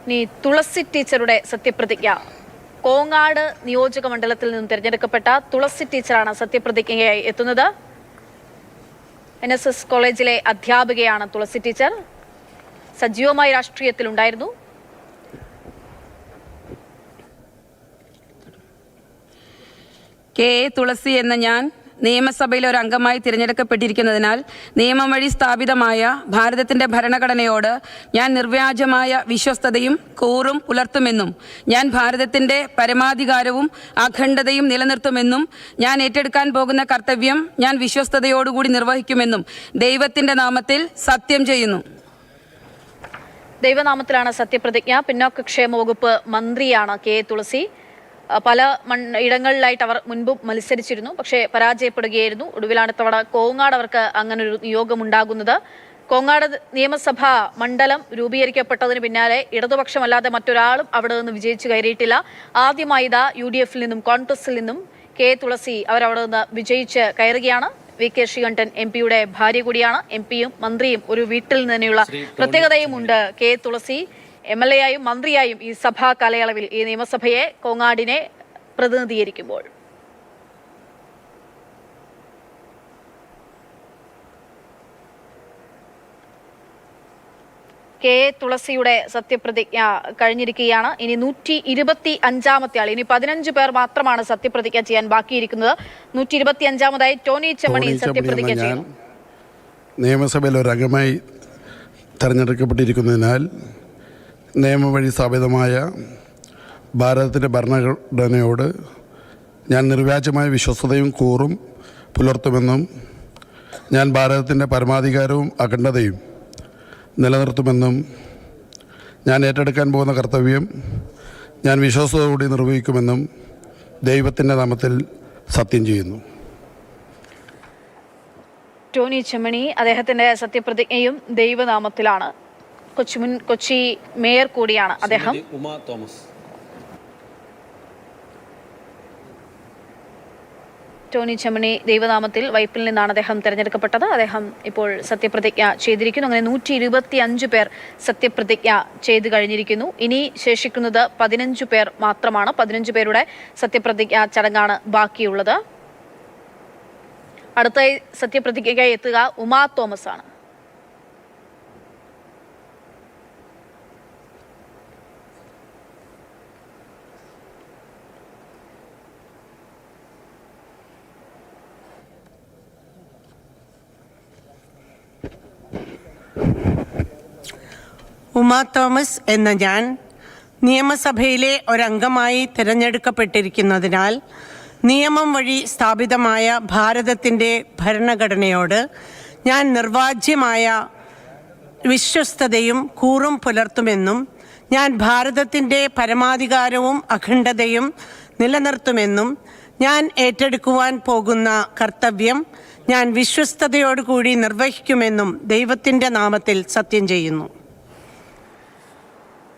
ഇനി തുളസി ടീച്ചറുടെ സത്യപ്രതിജ്ഞ. കോങ്ങാട് നിയോജക മണ്ഡലത്തിൽ നിന്നും തിരഞ്ഞെടുക്കപ്പെട്ട തുളസി ടീച്ചറാണ് സത്യപ്രതിജ്ഞയായി എത്തുന്നത്. NSS കോളേജിലെ അധ്യാപികയാണ് തുളസി ടീച്ചർ. സജീവമായി രാഷ്ട്രീയത്തിലുണ്ടായിരുന്നു. തുളസി എന്ന ഞാൻ നിയമസഭയിൽ ഒരു അംഗമായി തിരഞ്ഞെടുക്കപ്പെട്ടിരിക്കുന്നതിനാൽ നിയമം വഴി സ്ഥാപിതമായ ഭാരതത്തിൻ്റെ ഭരണഘടനയോട് ഞാൻ നിർവ്യാജമായ വിശ്വസ്തതയും കൂറും പുലർത്തുമെന്നും ഞാൻ ഭാരതത്തിൻ്റെ പരമാധികാരവും അഖണ്ഡതയും നിലനിർത്തുമെന്നും ഞാൻ ഏറ്റെടുക്കാൻ പോകുന്ന കർത്തവ്യം ഞാൻ വിശ്വസ്തയോടുകൂടി നിർവഹിക്കുമെന്നും ദൈവത്തിൻ്റെ നാമത്തിൽ സത്യം ചെയ്യുന്നു. ദൈവനാമത്തിലാണ് സത്യപ്രതിജ്ഞ. പിന്നോക്കക്ഷേമ വകുപ്പ് മന്ത്രിയാണ് തുളസി. പല ഇടങ്ങളിലായിട്ട് അവർ മുൻപും മത്സരിച്ചിരുന്നു, പക്ഷേ പരാജയപ്പെടുകയായിരുന്നു. ഒടുവിലാണ് ഇത്തവണ കോങ്ങാട് അവർക്ക് അങ്ങനെ ഒരു നിയോഗമുണ്ടാകുന്നത്. കോങ്ങാട് നിയമസഭാ മണ്ഡലം രൂപീകരിക്കപ്പെട്ടതിന് പിന്നാലെ ഇടതുപക്ഷമല്ലാതെ മറ്റൊരാളും അവിടെ നിന്ന് വിജയിച്ചു കയറിയിട്ടില്ല. ആദ്യമായി ഇതാ UDF നിന്നും കോൺഗ്രസിൽ നിന്നും തുളസി അവരവിടെ നിന്ന് വിജയിച്ച് കയറുകയാണ്. VK ശ്രീകണ്ഠൻ MP-യുടെ ഭാര്യ കൂടിയാണ്. MP-യും മന്ത്രിയും ഒരു വീട്ടിൽ നിന്ന് തന്നെയുള്ള പ്രത്യേകതയും ഉണ്ട്. തുളസി MLA ആയും മന്ത്രിയായും ഈ സഭാ കാലയളവിൽ ഈ നിയമസഭയെ കോങ്ങാടിനെ പ്രതിനിധീകരിക്കുമ്പോൾ തുളസിയുടെ സത്യപ്രതിജ്ഞ കഴിഞ്ഞിരിക്കുകയാണ്. ഇനി 125-ാമത്തെ ആൾ. ഇനി 15 പേർ മാത്രമാണ് സത്യപ്രതിജ്ഞ ചെയ്യാൻ ബാക്കിയിരിക്കുന്നത്. 125-ാമതായി ടോണി ചെമ്മണി സത്യപ്രതിജ്ഞ ചെയ്യും. നിയമസഭയിൽ ഒരു അംഗമായി തെരഞ്ഞെടുക്കപ്പെട്ടിരിക്കുന്നതിനാൽ നിയമം വഴി സ്ഥാപിതമായ ഭാരതത്തിൻ്റെ ഭരണഘടനയോട് ഞാൻ നിർവ്യാജമായ വിശ്വസ്തതയും കൂറും പുലർത്തുമെന്നും ഞാൻ ഭാരതത്തിൻ്റെ പരമാധികാരവും അഖണ്ഡതയും നിലനിർത്തുമെന്നും ഞാൻ ഏറ്റെടുക്കാൻ പോകുന്ന കർത്തവ്യം ഞാൻ വിശ്വാസത്തോടുകൂടി നിർവഹിക്കുമെന്നും ദൈവത്തിൻ്റെ നാമത്തിൽ സത്യം ചെയ്യുന്നു. ടോണി ചെമ്മണി അദ്ദേഹത്തിൻ്റെ സത്യപ്രതിജ്ഞയും ദൈവനാമത്തിലാണ്. കൊച്ചി മേയർ കൂടിയാണ് അദ്ദേഹം. ഉമാ തോമസ്. ടോണി ചെമ്മണി ദൈവനാമത്തിൽ വൈപ്പിൽ നിന്നാണ് അദ്ദേഹം തിരഞ്ഞെടുക്കപ്പെട്ടത്. അദ്ദേഹം ഇപ്പോൾ സത്യപ്രതിജ്ഞ ചെയ്തിരിക്കുന്നു. അങ്ങനെ 125 പേർ സത്യപ്രതിജ്ഞ ചെയ്തു കഴിഞ്ഞിരിക്കുന്നു. ഇനി ശേഷിക്കുന്നത് 15 പേർ മാത്രമാണ്. 15 പേരുടെ സത്യപ്രതിജ്ഞ ചടങ്ങാണ് ബാക്കിയുള്ളത്. അടുത്തായി സത്യപ്രതിജ്ഞയ്ക്കായി എത്തുക ഉമാ തോമസ് ആണ്. ഉമാ തോമസ് എന്ന ഞാൻ നിയമസഭയിലെ ഒരംഗമായി തിരഞ്ഞെടുക്കപ്പെട്ടിരിക്കുന്നതിനാൽ നിയമം വഴി സ്ഥാപിതമായ ഭാരതത്തിൻ്റെ ഭരണഘടനയോട് ഞാൻ നിർവാജ്യമായ വിശ്വസ്തതയും കൂറും പുലർത്തുമെന്നും ഞാൻ ഭാരതത്തിൻ്റെ പരമാധികാരവും അഖണ്ഡതയും നിലനിർത്തുമെന്നും ഞാൻ ഏറ്റെടുക്കുവാൻ പോകുന്ന കർത്തവ്യം ഞാൻ വിശ്വസ്തയോടുകൂടി നിർവഹിക്കുമെന്നും ദൈവത്തിൻ്റെ നാമത്തിൽ സത്യം ചെയ്യുന്നു.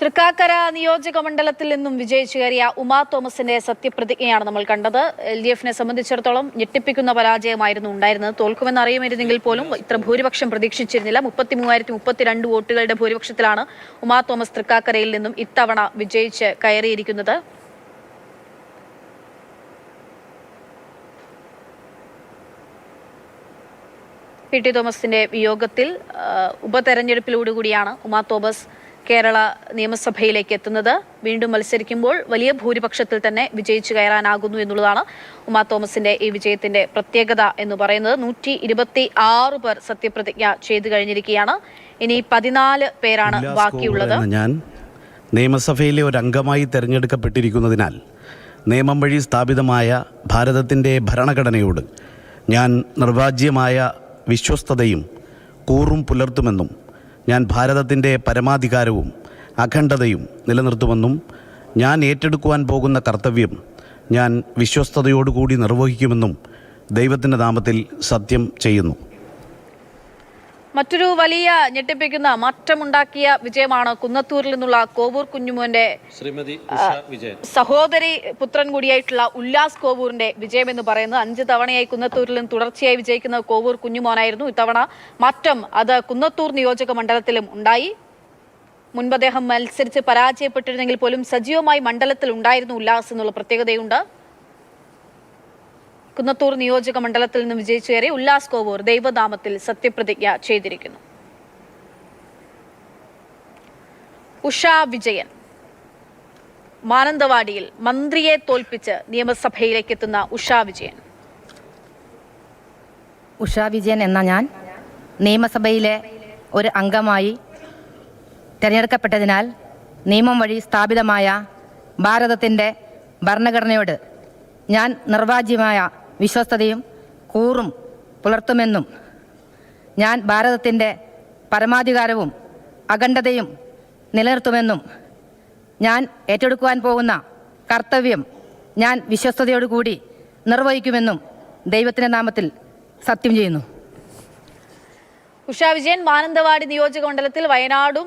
തൃക്കാക്കര നിയോജക മണ്ഡലത്തിൽ നിന്നും വിജയിച്ചു കയറിയ ഉമാ തോമസിന്റെ സത്യപ്രതിജ്ഞയാണ് നമ്മൾ കണ്ടത്. LDF-നെ സംബന്ധിച്ചിടത്തോളം ഞെട്ടിപ്പിക്കുന്ന പരാജയമായിരുന്നു ഉണ്ടായിരുന്നത്. തോൽക്കുമെന്ന് അറിയുമായിരുന്നെങ്കിൽ പോലും ഇത്ര ഭൂരിപക്ഷം പ്രതീക്ഷിച്ചിരുന്നില്ല. 33,032 വോട്ടുകളുടെ ഭൂരിപക്ഷത്തിലാണ് ഉമാ തോമസ് തൃക്കാക്കരയിൽ നിന്നും ഇത്തവണ വിജയിച്ച് കയറിയിരിക്കുന്നത്. PT തോമസിന്റെ വിയോഗത്തിൽ ഉപതെരഞ്ഞെടുപ്പിലൂടെകൂടിയാണ് ഉമാ തോമസ് കേരള നിയമസഭയിലേക്ക് എത്തുന്നത്. വീണ്ടും മത്സരിക്കുമ്പോൾ വലിയ ഭൂരിപക്ഷത്തിൽ തന്നെ വിജയിച്ചു കയറാനാകുന്നു എന്നുള്ളതാണ് ഉമാ തോമസിന്റെ ഈ വിജയത്തിന്റെ പ്രത്യേകത എന്ന് പറയുന്നത്. 126 പേർ സത്യപ്രതിജ്ഞ ചെയ്തു കഴിഞ്ഞിരിക്കുകയാണ്. ഇനി 14 പേരാണ് ബാക്കിയുള്ളത്. ഞാൻ നിയമസഭയിലെ ഒരു അംഗമായി തിരഞ്ഞെടുക്കപ്പെട്ടിരിക്കുന്നതിനാൽ നിയമം വഴി സ്ഥാപിതമായ ഭാരതത്തിൻ്റെ ഭരണഘടനയോട് ഞാൻ നിർവാജ്യമായ വിശ്വസ്തതയും കൂറും പുലർത്തുമെന്നും ഞാൻ ഭാരതത്തിൻ്റെ പരമാധികാരവും അഖണ്ഡതയും നിലനിർത്തുമെന്നും ഞാൻ ഏറ്റെടുക്കുവാൻ പോകുന്ന കർത്തവ്യം ഞാൻ വിശ്വസ്തയോടുകൂടി നിർവഹിക്കുമെന്നും ദൈവത്തിൻ്റെ നാമത്തിൽ സത്യം ചെയ്യുന്നു. മറ്റൊരു വലിയ ഞെട്ടിപ്പിക്കുന്ന മാറ്റമുണ്ടാക്കിയ വിജയമാണ് കുന്നത്തൂരിൽ നിന്നുള്ള കോവൂർ കുഞ്ഞുമോന്റെ സഹോദരി പുത്രൻ കൂടിയായിട്ടുള്ള ഉല്ലാസ് കോവൂറിന്റെ വിജയം എന്ന് പറയുന്നത്. 5 തവണയായി കുന്നത്തൂരിൽ നിന്ന് തുടർച്ചയായി വിജയിക്കുന്ന കോവൂർ കുഞ്ഞുമോനായിരുന്നു. ഇത്തവണ മാറ്റം അത് കുന്നത്തൂർ നിയോജക മണ്ഡലത്തിലും ഉണ്ടായി. മുൻപ് അദ്ദേഹം മത്സരിച്ച് പരാജയപ്പെട്ടിരുന്നെങ്കിൽ പോലും സജീവമായി മണ്ഡലത്തിൽ ഉണ്ടായിരുന്നു ഉല്ലാസ് എന്നുള്ള പ്രത്യേകതയുണ്ട്. കുന്നത്തൂർ നിയോജക മണ്ഡലത്തിൽ നിന്ന് വിജയിച്ചു കയറി ഉല്ലാസ് കോവൂർ ദൈവനാമത്തിൽ സത്യപ്രതിജ്ഞ ചെയ്തിരിക്കുന്നു. ഉഷ വിജയൻ മാനന്തവാടിയിൽ മന്ത്രിയെ തോൽപ്പിച്ച് നിയമസഭയിലേക്ക് എത്തുന്ന ഉഷ വിജയൻ. ഉഷ വിജയൻ എന്ന ഞാൻ നിയമസഭയിലെ ഒരു അംഗമായി തിരഞ്ഞെടുക്കപ്പെട്ടതിനാൽ നിയമം വഴി സ്ഥാപിതമായ ഭാരതത്തിൻ്റെ ഭരണഘടനയോട് ഞാൻ നിർവാജ്യമായ വിശ്വസ്തതയും കൂറും പുലർത്തുമെന്നും ഞാൻ ഭാരതത്തിൻ്റെ പരമാധികാരവും അഖണ്ഡതയും നിലനിർത്തുമെന്നും ഞാൻ ഏറ്റെടുക്കുവാൻ പോകുന്ന കർത്തവ്യം ഞാൻ വിശ്വസ്തയോടുകൂടി നിർവഹിക്കുമെന്നും ദൈവത്തിൻ്റെ നാമത്തിൽ സത്യം ചെയ്യുന്നു. ഉഷ വിജയൻ മാനന്തവാടി നിയോജക മണ്ഡലത്തിൽ വയനാടും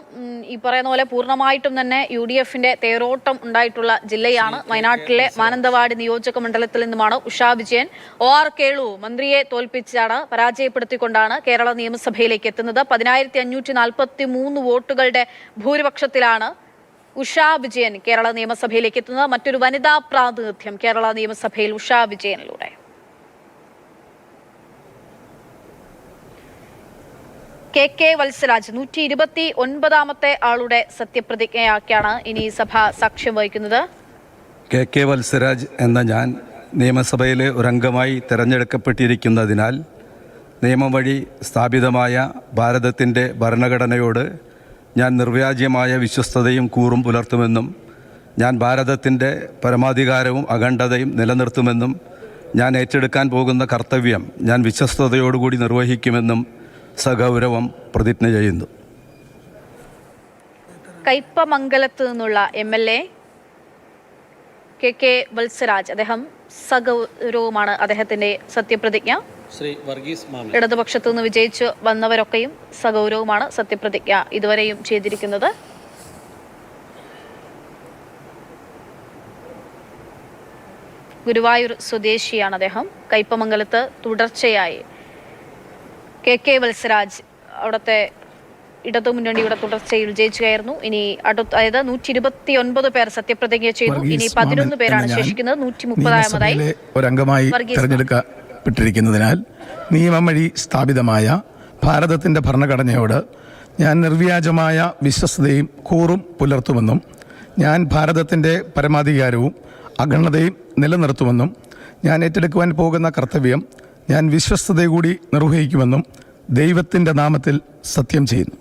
ഈ പറയുന്ന പോലെ പൂർണ്ണമായിട്ടും തന്നെ UDFന്റെ തേരോട്ടം ഉണ്ടായിട്ടുള്ള ജില്ലയാണ്. വയനാട്ടിലെ മാനന്തവാടി നിയോജക മണ്ഡലത്തിൽ നിന്നുമാണ് ഉഷ വിജയൻ. OR കേളു മന്ത്രിയെ തോൽപ്പിച്ചാണ് പരാജയപ്പെടുത്തിക്കൊണ്ടാണ് കേരള നിയമസഭയിലേക്ക് എത്തുന്നത്. 10,543 വോട്ടുകളുടെ ഭൂരിപക്ഷത്തിലാണ് ഉഷ വിജയൻ കേരള നിയമസഭയിലേക്ക് എത്തുന്നത്. മറ്റൊരു വനിതാ പ്രാതിനിധ്യം കേരള നിയമസഭയിൽ ഉഷ വിജയനിലൂടെ. KK വത്സരാജ് 129ാമത്തെ ആളുടെ സത്യപ്രതിജ്ഞയാക്കിയാണ് ഇനി സഭ സാക്ഷ്യം വഹിക്കുന്നത്. KK വത്സരാജ് എന്ന ഞാൻ നിയമസഭയിലെ ഒരംഗമായി തിരഞ്ഞെടുക്കപ്പെട്ടിരിക്കുന്നതിനാൽ നിയമം വഴി സ്ഥാപിതമായ ഭാരതത്തിൻ്റെ ഭരണഘടനയോട് ഞാൻ നിർവ്യാജ്യമായ വിശ്വസ്തതയും കൂറും പുലർത്തുമെന്നും ഞാൻ ഭാരതത്തിൻ്റെ പരമാധികാരവും അഖണ്ഡതയും നിലനിർത്തുമെന്നും ഞാൻ ഏറ്റെടുക്കാൻ പോകുന്ന കർത്തവ്യം ഞാൻ വിശ്വസ്തയോടുകൂടി നിർവഹിക്കുമെന്നും സഗൗരവം പ്രതിജ്ഞ ചെയ്യുന്നു. കയ്പമംഗലത്ത് നിന്നുള്ള MLA KK വത്സരാജ്, അദ്ദേഹം സഗൗരവമാണ് അദ്ദേഹത്തിന്റെ സത്യപ്രതിജ്ഞ. ഇടതുപക്ഷത്തു നിന്ന് വിജയിച്ചു വന്നവരൊക്കെയും സഗൗരവമാണ് സത്യപ്രതിജ്ഞ ഇതുവരെയും ചെയ്തിരിക്കുന്നത്. ഗുരുവായൂർ സ്വദേശിയാണ് അദ്ദേഹം. കയ്പമംഗലത്ത് തുടർച്ചയായി KK വത്സരാജ് അവിടുത്തെ ഇടതുമുന്നണിയുടെ തുടർച്ചയിൽ വിജയിച്ചു കയറുന്നു. ഇനി അതായത് 129 പേർ സത്യപ്രതിജ്ഞ ചെയ്തു. ഇനി 11 പേരാണ് ശേഷിക്കുന്നത്. 130ാമതായി ഒരംഗമായി തെരഞ്ഞെടുക്കപ്പെട്ടിരിക്കുന്നതിനാൽ നിയമം വഴി സ്ഥാപിതമായ ഭാരതത്തിൻ്റെ ഭരണഘടനയോട് ഞാൻ നിർവ്യാജമായ വിശ്വസ്തതയും കൂറും പുലർത്തുമെന്നും ഞാൻ ഭാരതത്തിൻ്റെ പരമാധികാരവും അഖണ്ഡതയും നിലനിർത്തുമെന്നും ഞാൻ ഏറ്റെടുക്കുവാൻ പോകുന്ന കർത്തവ്യം ഞാൻ വിശ്വസ്തയോടുകൂടി നിർവഹിക്കുമെന്നും ദൈവത്തിൻ്റെ നാമത്തിൽ സത്യം ചെയ്യുന്നു.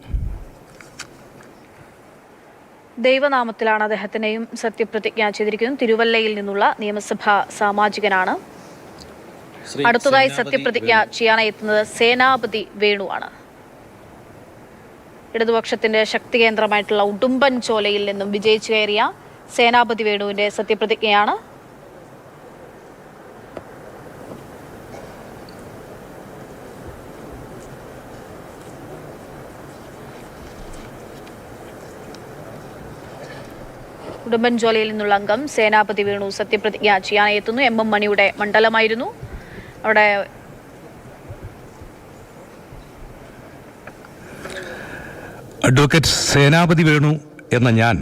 ദൈവനാമത്തിലാണ് അദ്ദേഹത്തിനെയും സത്യപ്രതിജ്ഞ ചെയ്തിരിക്കുന്നത്. തിരുവല്ലയിൽ നിന്നുള്ള നിയമസഭാ സാമാജികനാണ്. അടുത്തതായി സത്യപ്രതിജ്ഞ ചെയ്യാനായി എത്തുന്നത് സേനാപതി വേണുവാണ്. ഇടതുപക്ഷത്തിന്റെ ശക്തി കേന്ദ്രമായിട്ടുള്ള ഉടുമ്പൻചോലയിൽ നിന്നും വിജയിച്ചു കയറിയ സേനാപതി വേണുവിന്റെ സത്യപ്രതിജ്ഞയാണ്. ഉടുമ്പൻചോലയിൽ നിന്നുള്ള അംഗം സേനാപതി വേണു സത്യപ്രതിജ്ഞ ചെയ്യാനായി എത്തുന്നു. MM മണിയുടെ മണ്ഡലമായിരുന്നു. അവിടെ അഡ്വക്കേറ്റ് സേനാപതി വേണു എന്ന ഞാൻ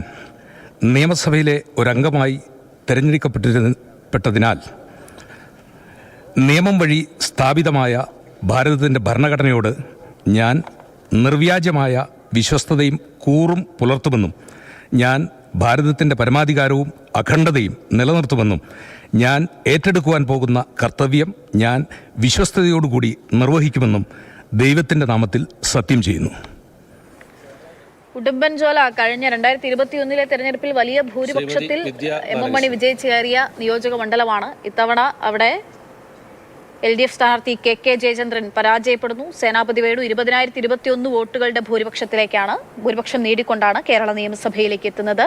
നിയമസഭയിലെ ഒരംഗമായി തിരഞ്ഞെടുക്കപ്പെട്ടതിനാൽ നിയമം വഴി സ്ഥാപിതമായ ഭാരതത്തിൻ്റെ ഭരണഘടനയോട് ഞാൻ നിർവ്യാജമായ വിശ്വസ്തതയും കൂറും പുലർത്തുമെന്നും ഞാൻ ഭാരതത്തിൻ്റെ പരമാധികാരവും അഖണ്ഡതയും നിലനിർത്തുമെന്നും ഞാൻ ഏറ്റെടുക്കുവാൻ പോകുന്ന കർത്തവ്യം ഞാൻ വിശ്വസ്തയോടുകൂടി നിർവഹിക്കുമെന്നും ദൈവത്തിൻ്റെ നാമത്തിൽ സത്യം ചെയ്യുന്നു. ഉടുമ്പൻചോല കഴിഞ്ഞ 2021 തെരഞ്ഞെടുപ്പിൽ വലിയ ഭൂരിപക്ഷത്തിൽ MM മണി വിജയിച്ചു കയറിയ നിയോജക മണ്ഡലമാണ്. ഇത്തവണ അവിടെ LDF സ്ഥാനാർത്ഥി KK ജയചന്ദ്രൻ പരാജയപ്പെടുന്നു. സേനാപതി വേണു 20,021 വോട്ടുകളുടെ ഭൂരിപക്ഷം നേടിക്കൊണ്ടാണ് കേരള നിയമസഭയിലേക്ക് എത്തുന്നത്.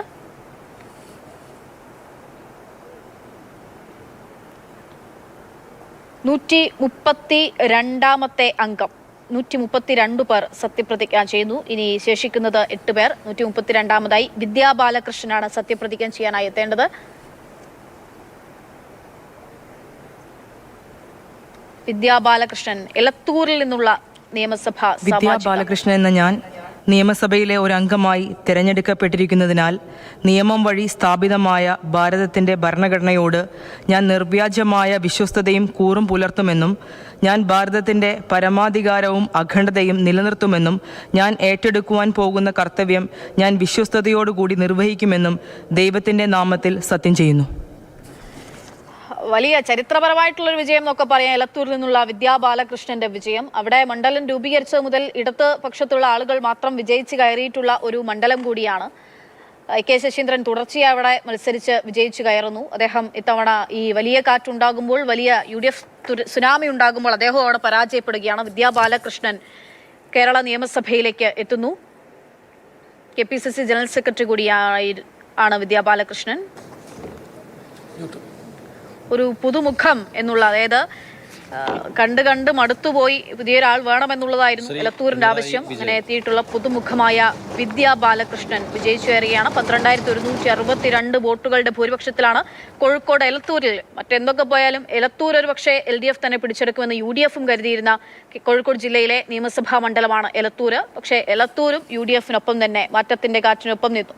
ാമത്തെ അംഗം 132 പേർ സത്യപ്രതിജ്ഞ ചെയ്യുന്നു. ഇനി ശേഷിക്കുന്നത് 8 പേർ. 132ാമതായി വിദ്യാ ബാലകൃഷ്ണനാണ് സത്യപ്രതിജ്ഞ ചെയ്യാനായി എത്തേണ്ടത്. വിദ്യാ ബാലകൃഷ്ണൻ എലത്തൂരിൽ നിന്നുള്ള നിയമസഭാ വിദ്യാ ബാലകൃഷ്ണൻ എന്ന ഞാൻ നിയമസഭയിലെ ഒരു അംഗമായി തിരഞ്ഞെടുക്കപ്പെട്ടിരിക്കുന്നതിനാൽ നിയമം വഴി സ്ഥാപിതമായ ഭാരതത്തിൻ്റെ ഭരണഘടനയോട് ഞാൻ നിർവ്യാജമായ വിശ്വസ്തതയും കൂറും പുലർത്തുമെന്നും ഞാൻ ഭാരതത്തിൻ്റെ പരമാധികാരവും അഖണ്ഡതയും നിലനിർത്തുമെന്നും ഞാൻ ഏറ്റെടുക്കുവാൻ പോകുന്ന കർത്തവ്യം ഞാൻ വിശ്വസ്തയോടുകൂടി നിർവഹിക്കുമെന്നും ദൈവത്തിൻ്റെ നാമത്തിൽ സത്യം ചെയ്യുന്നു. വലിയ ചരിത്രപരമായിട്ടുള്ളൊരു വിജയം എന്നൊക്കെ പറയാം എലത്തൂരിൽ നിന്നുള്ള വിദ്യാ ബാലകൃഷ്ണന്റെ വിജയം. അവിടെ മണ്ഡലം രൂപീകരിച്ചത് മുതൽ ഇടത് പക്ഷത്തുള്ള ആളുകൾ മാത്രം വിജയിച്ച് കയറിയിട്ടുള്ള ഒരു മണ്ഡലം കൂടിയാണ്. കെ ശശീന്ദ്രൻ തുടർച്ചയായി അവിടെ മത്സരിച്ച് വിജയിച്ചു കയറുന്നു. അദ്ദേഹം ഇത്തവണ ഈ വലിയ കാറ്റുണ്ടാകുമ്പോൾ, വലിയ UDF സുനാമി ഉണ്ടാകുമ്പോൾ അദ്ദേഹം അവിടെ പരാജയപ്പെടുകയാണ്. വിദ്യാ ബാലകൃഷ്ണൻ കേരള നിയമസഭയിലേക്ക് എത്തുന്നു. KPCC ജനറൽ സെക്രട്ടറി കൂടിയാണ് വിദ്യാ ബാലകൃഷ്ണൻ. ഒരു പുതുമുഖം എന്നുള്ള, അതായത് കണ്ട് മടുത്തുപോയി പുതിയൊരാൾ വേണമെന്നുള്ളതായിരുന്നു എലത്തൂരിന്റെ ആവശ്യം. അങ്ങനെ എത്തിയിട്ടുള്ള പുതുമുഖമായ വിദ്യാ ബാലകൃഷ്ണൻ വിജയിച്ചു കയറുകയാണ്. 12,162 വോട്ടുകളുടെ ഭൂരിപക്ഷത്തിലാണ് കോഴിക്കോട് എലത്തൂരിൽ. മറ്റെന്തൊക്കെ പോയാലും എലത്തൂർ ഒരു പക്ഷേ LDF തന്നെ പിടിച്ചെടുക്കുമെന്ന് UDFും കരുതിയിരുന്ന കോഴിക്കോട് ജില്ലയിലെ നിയമസഭാ മണ്ഡലമാണ് എലത്തൂർ. പക്ഷേ എലത്തൂരും UDFിനൊപ്പം തന്നെ മാറ്റത്തിന്റെ കാറ്റിനൊപ്പം നിന്നു.